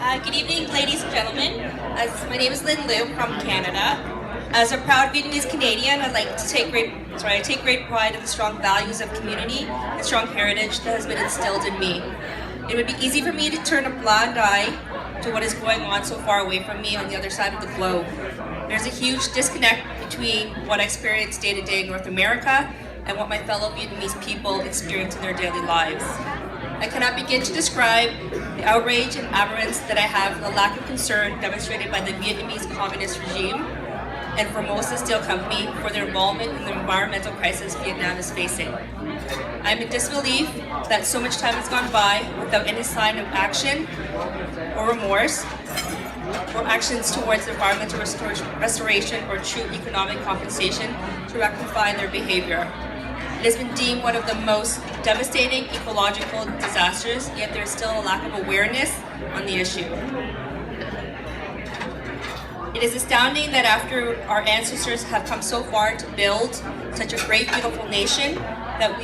Good evening, ladies and gentlemen. My name is Lê from Canada. As a proud Vietnamese Canadian, I take great pride in the strong values of community and strong heritage that has been instilled in me. It would be easy for me to turn a blind eye to what is going on so far away from me on the other side of the globe. There's a huge disconnect between what I experience day to day in North America and what my fellow Vietnamese people experience in their daily lives. I cannot begin to describe the outrage and aberrance that I have for the lack of concern demonstrated by the Vietnamese communist regime and Formosa Steel Company for their involvement in the environmental crisis Vietnam is facing. I am in disbelief that so much time has gone by without any sign of action or remorse or actions towards environmental restoration or true economic compensation to rectify their behavior. It has been deemed one of the most devastating ecological disasters, yet there is still a lack of awareness on the issue. It is astounding that after our ancestors have come so far to build such a great, beautiful nation, that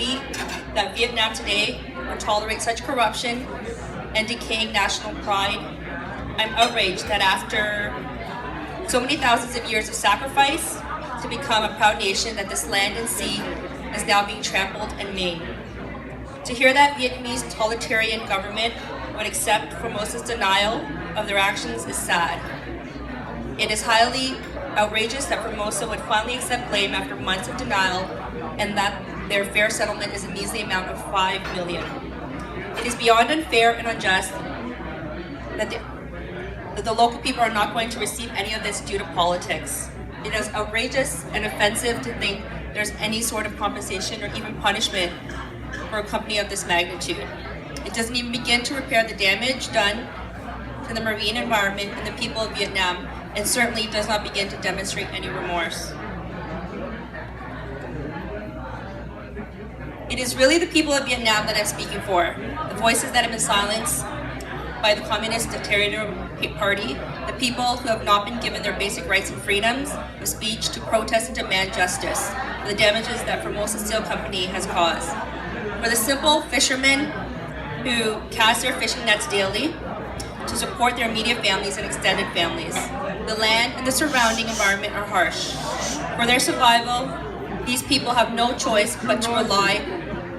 Vietnam today will tolerate such corruption and decaying national pride. I'm outraged that after so many thousands of years of sacrifice to become a proud nation, that this land and sea is now being trampled and maimed. To hear that Vietnamese totalitarian government would accept Formosa's denial of their actions is sad. It is highly outrageous that Formosa would finally accept blame after months of denial and that their fair settlement is a measly amount of $5 million. It is beyond unfair and unjust that the local people are not going to receive any of this due to politics. It is outrageous and offensive to think there's any sort of compensation or even punishment for a company of this magnitude. It doesn't even begin to repair the damage done to the marine environment and the people of Vietnam, and certainly does not begin to demonstrate any remorse. It is really the people of Vietnam that I'm speaking for, the voices that have been silenced by the Communist Dictator Party, the people who have not been given their basic rights and freedoms of speech to protest and demand justice for the damages that Formosa Steel Company has caused. For the simple fishermen who cast their fishing nets daily to support their immediate families and extended families. The land and the surrounding environment are harsh. For their survival, these people have no choice but to rely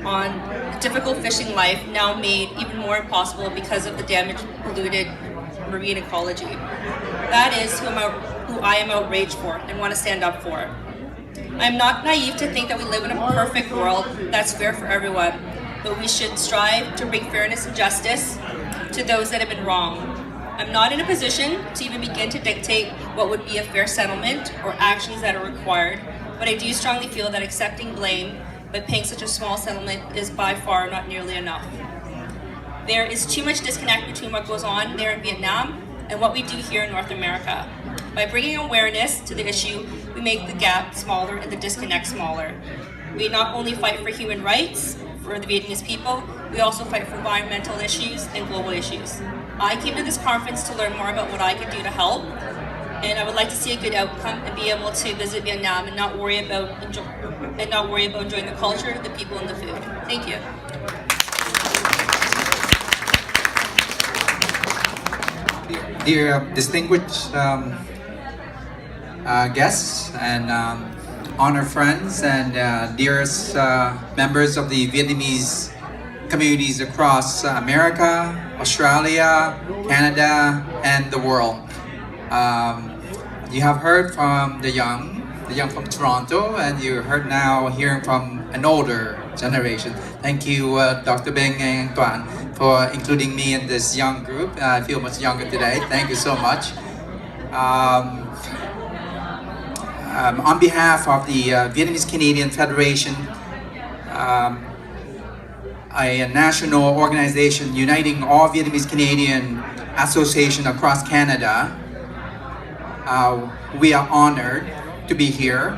on a difficult fishing life now made even more impossible because of the damaged, polluted marine ecology. That is who I am outraged for and want to stand up for. I am not naive to think that we live in a perfect world that's fair for everyone, but we should strive to bring fairness and justice to those that have been wronged. I'm not in a position to even begin to dictate what would be a fair settlement or actions that are required, but I do strongly feel that accepting blame by paying such a small settlement is by far not nearly enough. There is too much disconnect between what goes on there in Vietnam and what we do here in North America. By bringing awareness to the issue, we make the gap smaller and the disconnect smaller. We not only fight for human rights for the Vietnamese people, we also fight for environmental issues and global issues. I came to this conference to learn more about what I could do to help, and I would like to see a good outcome and be able to visit Vietnam and not worry about enjoying the culture, the people, and the food. Thank you. Dear distinguished guests and honored friends and dearest members of the Vietnamese communities across America, Australia, Canada, and the world. You have heard from the young from Toronto, and you heard now hearing from an older generation. Thank you, Dr. Beng and Đoàn, for including me in this young group. I feel much younger today. Thank you so much. On behalf of the Vietnamese Canadian Federation, a national organization uniting all Vietnamese Canadian association across Canada, we are honored to be here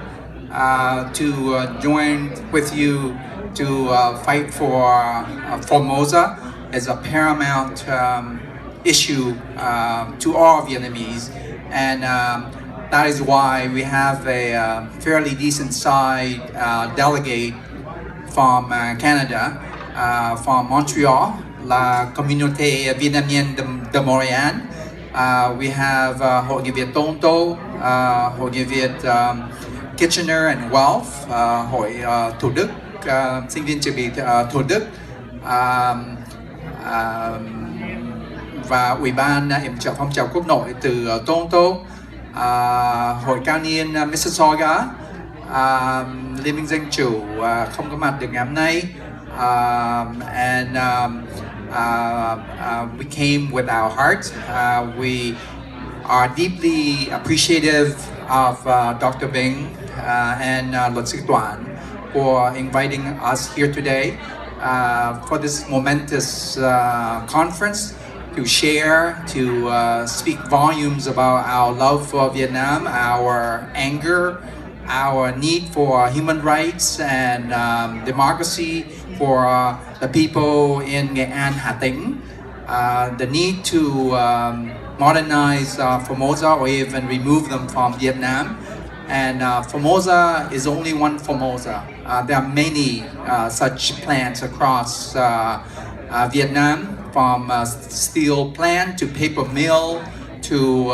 to join with you to fight for Formosa as a paramount issue to all Vietnamese, and that is why we have a fairly decent sized delegate from Canada, from Montreal, là Communauté Vietnamienne de Montréal. We have Hội Người Việt Toronto, Hội Người Việt Kitchener and Guelph, Hội Thủ Đức, sinh viên trường bị Thủ Đức, và Ủy ban yểm trợ phong trào quốc nội từ Toronto, Hội cao niên Mississauga, Liên minh Dân chủ không có mặt được ngày hôm nay, and we came with our heart. We are deeply appreciative of Dr. Bing and luật sư Đoàn for inviting us here today for this momentous conference to share, to speak volumes about our love for Vietnam, our anger, our need for human rights and democracy for the people in Nghệ An, Hà Tĩnh, the need to modernize Formosa or even remove them from Vietnam. And Formosa is only one Formosa. There are many such plants across Vietnam, from steel plant to paper mill to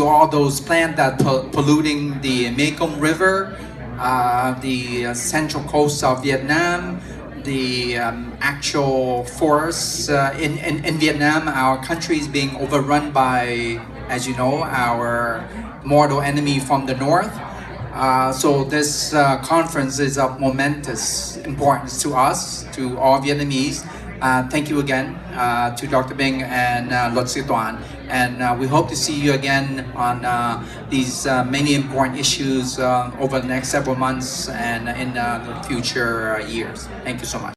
all those plants that polluting the Mekong River, the central coast of Vietnam, the actual forests in Vietnam. Our country is being overrun by, as you know, our mortal enemy from the north. So this conference is of momentous importance to us, to all Vietnamese. Thank you again to Dr. Bing and Luật sư Đoàn. And we hope to see you again on these many important issues over the next several months and in the future years. Thank you so much.